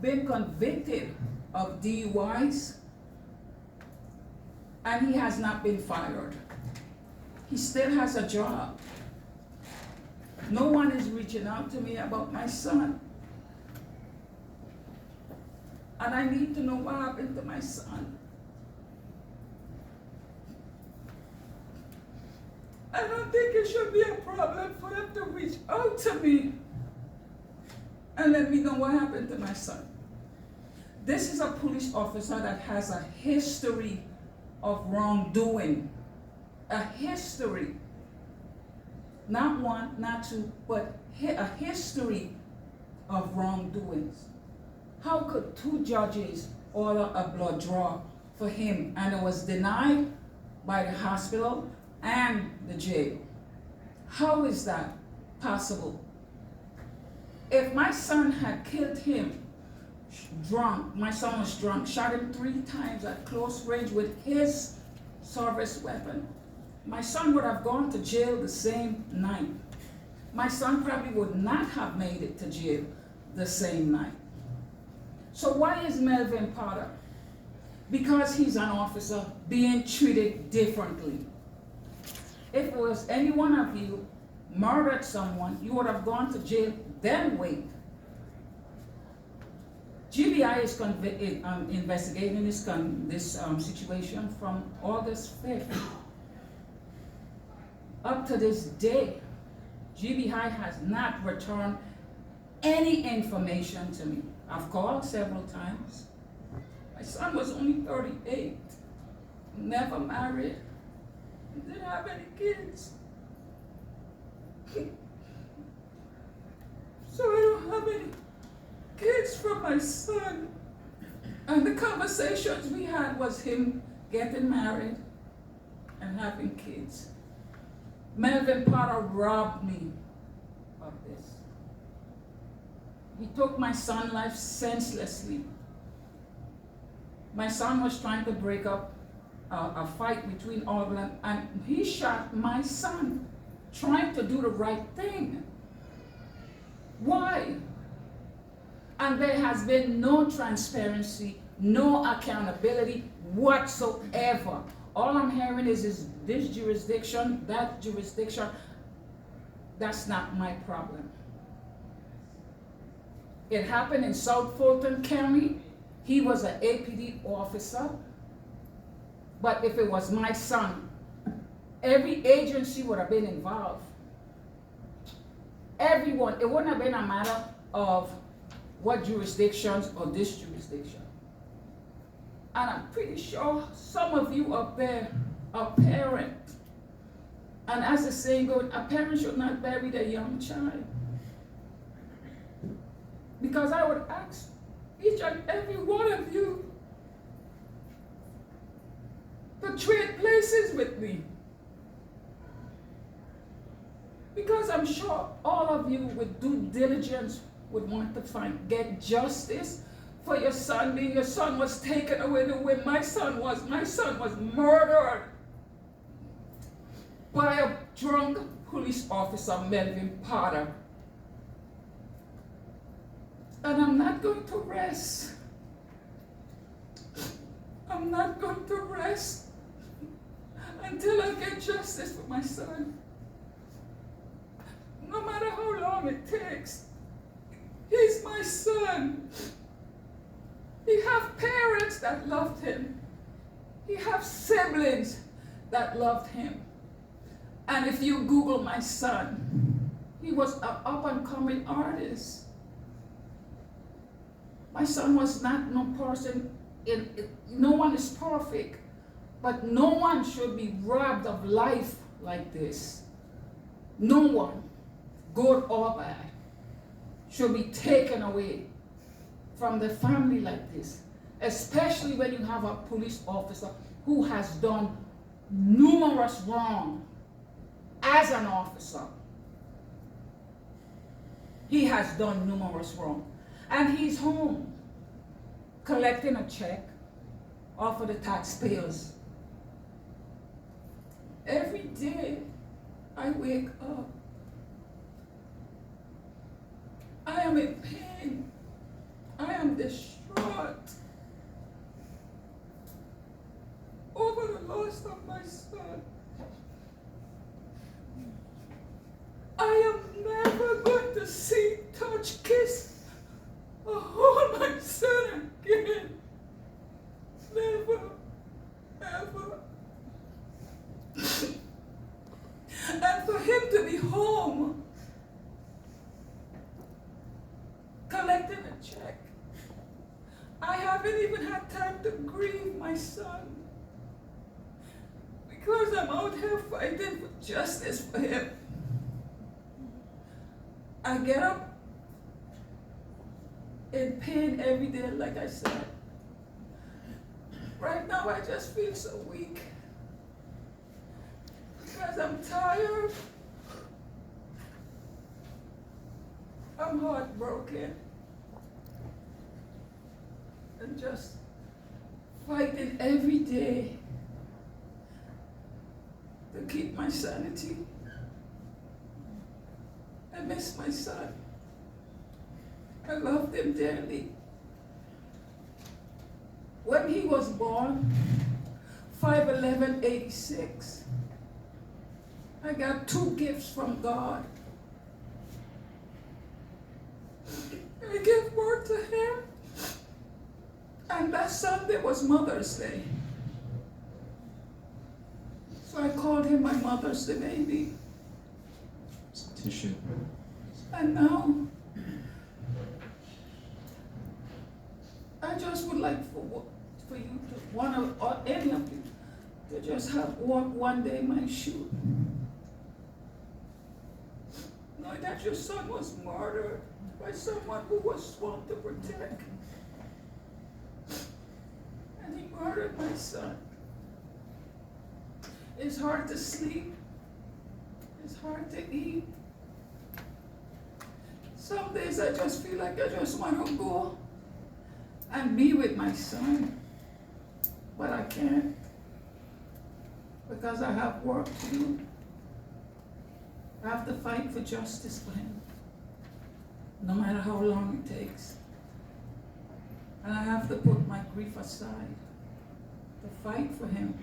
been convicted of DUIs, and he has not been fired. He still has a job. No one is reaching out to me about my son. And I need to know what happened to my son. I don't think it should be a problem for them to reach out to me and let me know what happened to my son. This is a police officer that has a history of wrongdoing. A history. Not one, not two, but a history of wrongdoings. How could two judges order a blood draw for him and it was denied by the hospital and the jail? How is that possible? If my son had killed him drunk, my son was drunk, shot him 3 times at close range with his service weapon, my son would have gone to jail the same night. My son probably would not have made it to jail the same night. So why is Melvin Potter? Because he's an officer being treated differently. If it was any one of you murdered someone, you would have gone to jail, then wait. GBI is investigating this situation from August 5th. Up to this day, GBI has not returned any information to me. I've called several times. My son was only 38, never married, didn't have any kids. So I don't have any kids from my son. And the conversations we had was him getting married and having kids. Melvin Potter robbed me of this. He took my son's life senselessly. My son was trying to break up a fight between all of them, and he shot my son, trying to do the right thing. Why? And there has been no transparency, no accountability whatsoever. All I'm hearing is this jurisdiction, that jurisdiction. That's not my problem. It happened in South Fulton County. He was an APD officer. But if it was my son, every agency would have been involved. Everyone. It wouldn't have been a matter of what jurisdictions or this jurisdiction. And I'm pretty sure some of you up there are parents. And as the saying goes, a parent should not bury their young child. Because I would ask each and every one of you to trade places with me. Because I'm sure all of you with due diligence would want to get justice for your son, being your son was taken away the way my son was. My son was murdered by a drunk police officer, Melvin Potter. And I'm not going to rest. I'm not going to rest until I get justice for my son. No matter how long it takes, he's my son. He have parents that loved him. He have siblings that loved him. And if you Google my son, he was an up-and-coming artist. My son was not no person, no one is perfect, but no one should be robbed of life like this. No one, good or bad, should be taken away from the family like this, especially when you have a police officer who has done numerous wrong as an officer. He has done numerous wrong. And he's home collecting a check off of the taxpayers. Every day I wake up, I am in pain. I am am distraught over the loss of my son. I am never going to see, touch, kiss, or hold my son again. Never, ever. And for him to be home, collecting a check. I haven't even had time to grieve my son because I'm out here fighting for justice for him. I get up in pain every day, like I said. Right now, I just feel so weak because I'm tired. I'm heartbroken and just fighting every day to keep my sanity. I miss my son. I loved him dearly. When he was born, 5/11/86, I got 2 gifts from God. I gave birth to him, and that Sunday was Mother's Day. So I called him my Mother's Day baby. Tissue. And now, I just would like for you to, or any of you, to just walk one day in my shoe. Know that your son was murdered by someone who was sworn to protect. And he murdered my son. It's hard to sleep. It's hard to eat. Some days I just feel like I just want to go and be with my son. But I can't because I have work to do. I have to fight for justice for him, no matter how long it takes. And I have to put my grief aside to fight for him.